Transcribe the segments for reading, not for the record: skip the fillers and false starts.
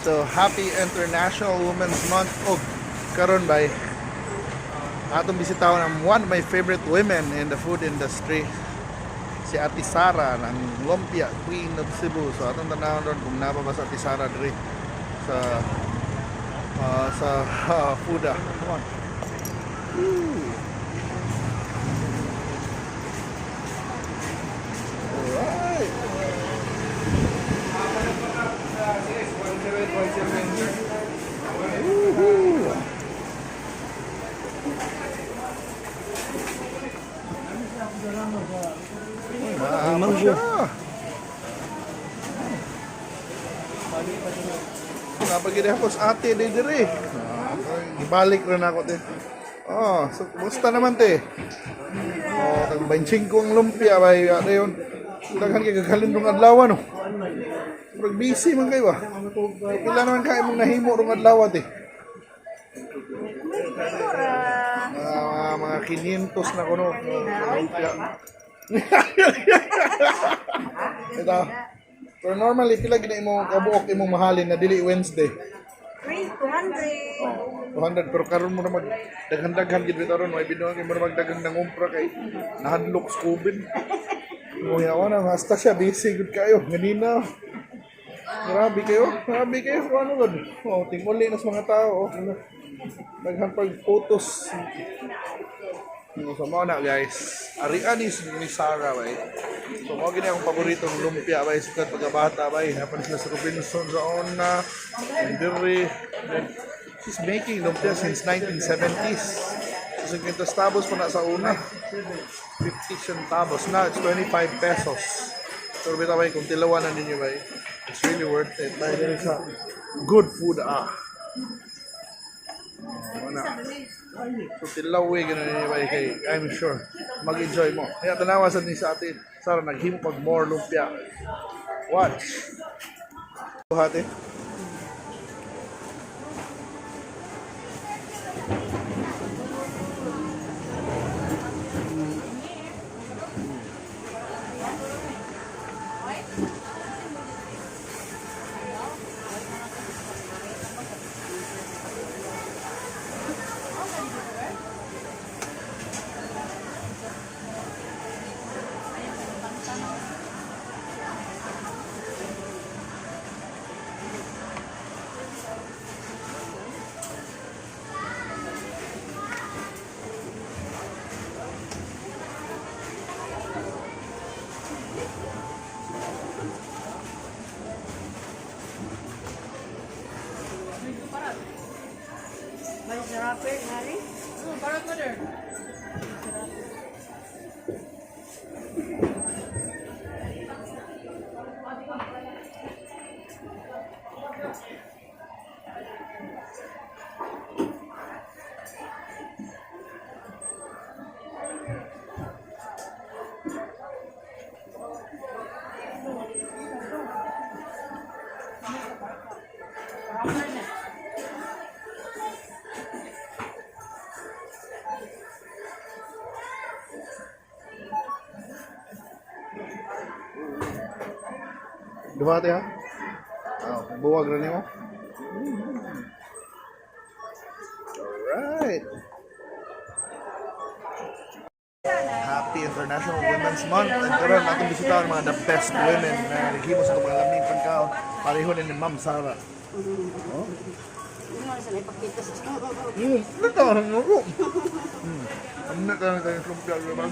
So, happy International Women's Month. Oh, karon bay. Atong bisitahon ang one of my favorite women in the food industry. Si Ate Sara ng Lumpia Queen of Cebu. So, atong tanawon ron kung napa ba sa Ate Sara diri sa Fooda. Come on. Alright. Woohoo. Maamang siya. Napagin ako sa ate dire. Ibalik rin ako te. Oh, so musta naman te? Oh, tag 25 ang lumpia bay ano yun. Daghan kay gagalin rong adlaw no. Pero busy man kayo ba? Pila naman kay mong nahimo rong adlaw te. Mga 500 na kuno. Lumpia. Ito. Pero normally, pila gina imong kabuok imong mahalin na dili Wednesday? 200. 200 pero karon mo na mag daghan-daghan gid bitaw ron may binuang kay mo na magdagang ng umpra kay nahadlok sa COVID. Mo na basta siya busy gud kayo ganina. Grabe kayo ano gud. Oh, tinguli na sa mga tao. Daghan pag photos. So mo na guys. Ari-anis ni Sara bay. So mo gini akong paboritong lumpia bay sukat pagkabata bay. Napan sila sa Robinson sa ona. Diri. She's making lumpia since 1970s. So 50 centavos pa na sa una. 50 centavos. Now it's 25 pesos. So bitaw bay kung tilawan na ninyo bay. It's really worth it. Bay diri sa good food Wala. So tilawi gina ninyo bay kay I'm sure mag-enjoy mo. Kaya tanawasan ni sa atin. Sara naghimo pag more lumpia. Watch. Buhati. May sarapin, hari? Parang mother. Duhati ha? Buwag rin mo. Alright. Happy International Women's Month. And karon natin bisitahan mga the best women na naghimo sa kapalaming pagkaon. Pareho ni Ma'am Sara. Oh. Hindi mo sa ipakita sa Natahan ako. Ano na tayo yung lumpia naman?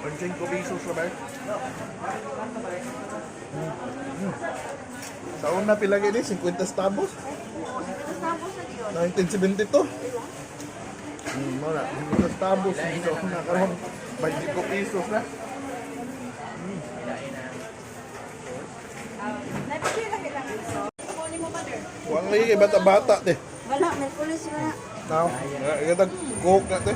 25 pesos na ba? Sa una pila gini 50 centavos. Tapos na yun. 1972. Mara, 50 centavos sa una karon 25 pesos na. Napila kailangan so. Kunin mo mother. Wala lagi bata-bata te. Wala, may pulis na. Now, kita coke na te.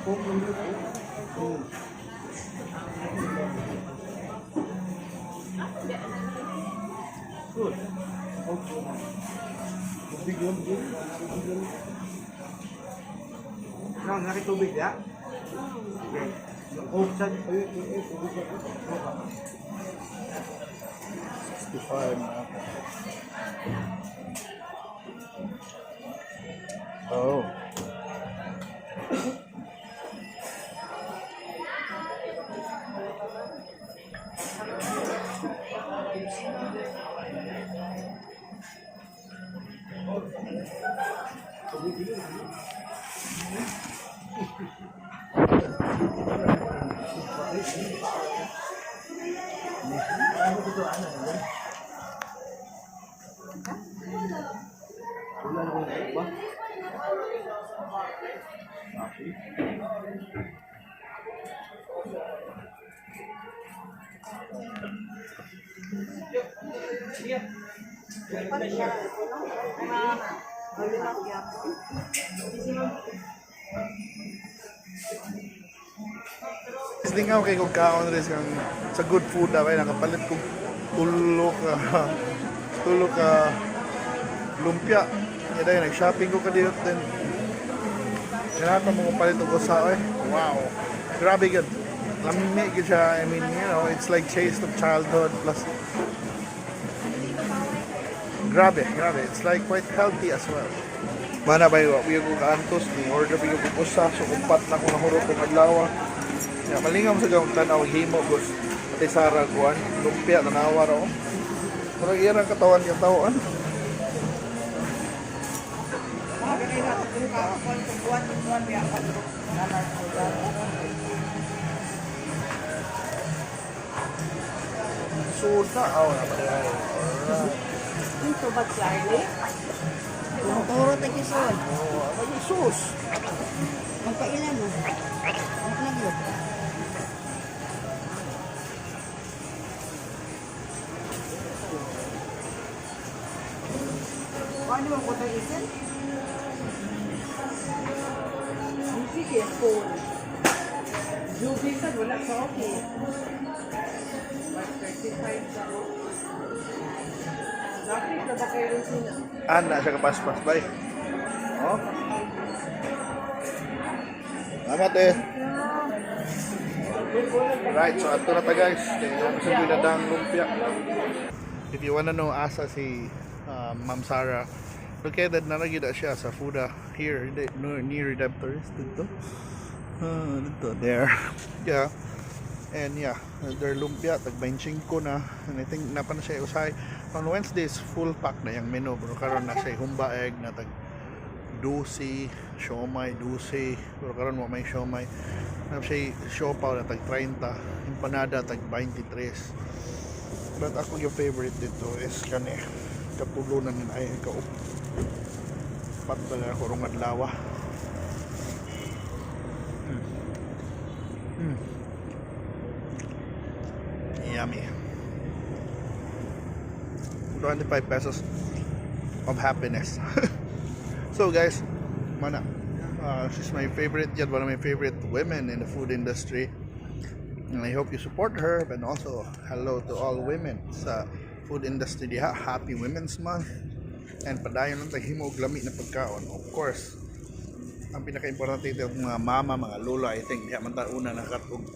Good. Big one, good. No, nakitubig ya? Okay. Oh, saan? 65 na. Oh. Islingaw kay kong kaon rin sa good food kay nakapalit kong tulo ka lumpia. Yan dahil nag-shopping ko kadiyot din. Kailangan mo palit ko sa wow. Grabe good. Lami good siya. I mean, you know, it's like taste of childhood plus grabe. It's like quite healthy as well. Mana ba yung kaantos ni order ba yung pupusa so kumpat na kung nahurot kong adlaw. Ya, malingam sa gawang tanaw himo boss. Pati Sara kuan, lumpia tanawa raw. Pero iyan ang katawan yung tawon. Suda, na pala. Ito ba, Charlie? Turo tayo son. Ano yung sus? Magpailan mo. Ano nagyot? Paano mo ko tayo isin? Sige, phone. Jubi ka, wala sa okay. 135 sa Dati ka ba kayo rin sila? Ana siya kapaspas ba eh. Oh. Salamat eh. Right, so ato na ta guys. Sa binadang lumpia. If you wanna know asa si Ma'am Sarah, located na nagida siya sa Fooda here near Redemptorist dito. Dito there. Yeah. And yeah, their lumpia tag 25 na. And I think napa na siya usay. On Wednesday is full pack na yung menu bro. Karon na siya humba egg na tag 12, siomay 12. Pero karon mo may siomay. Na siya siopaw na tag 30, empanada tag 23. But ako yung favorite dito is kani katulunan nila ay kaup. Pat na kurong adlaw. Yummy. 25 pesos of happiness. So guys, mana she's my favorite yet one of my favorite women in the food industry, and I hope you support her. And also hello to all women sa food industry diha. Happy Women's Month, and padayon lang taghimo og lami na pagkaon. Of course, ang pinaka-importante ito mga mama, mga lola, I think diha man ta una nakatog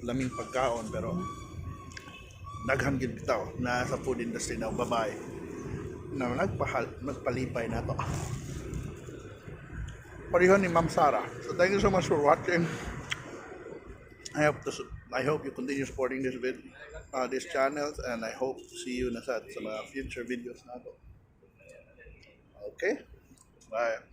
laming pagkaon, pero daghan gid bitaw na sa food industry na babae na nagpalipay na to. Parihon ni Ma'am Sarah. So thank you so much for watching. I hope you continue supporting this channel, and I hope to see you na sa mga future videos na to. Okay? Bye.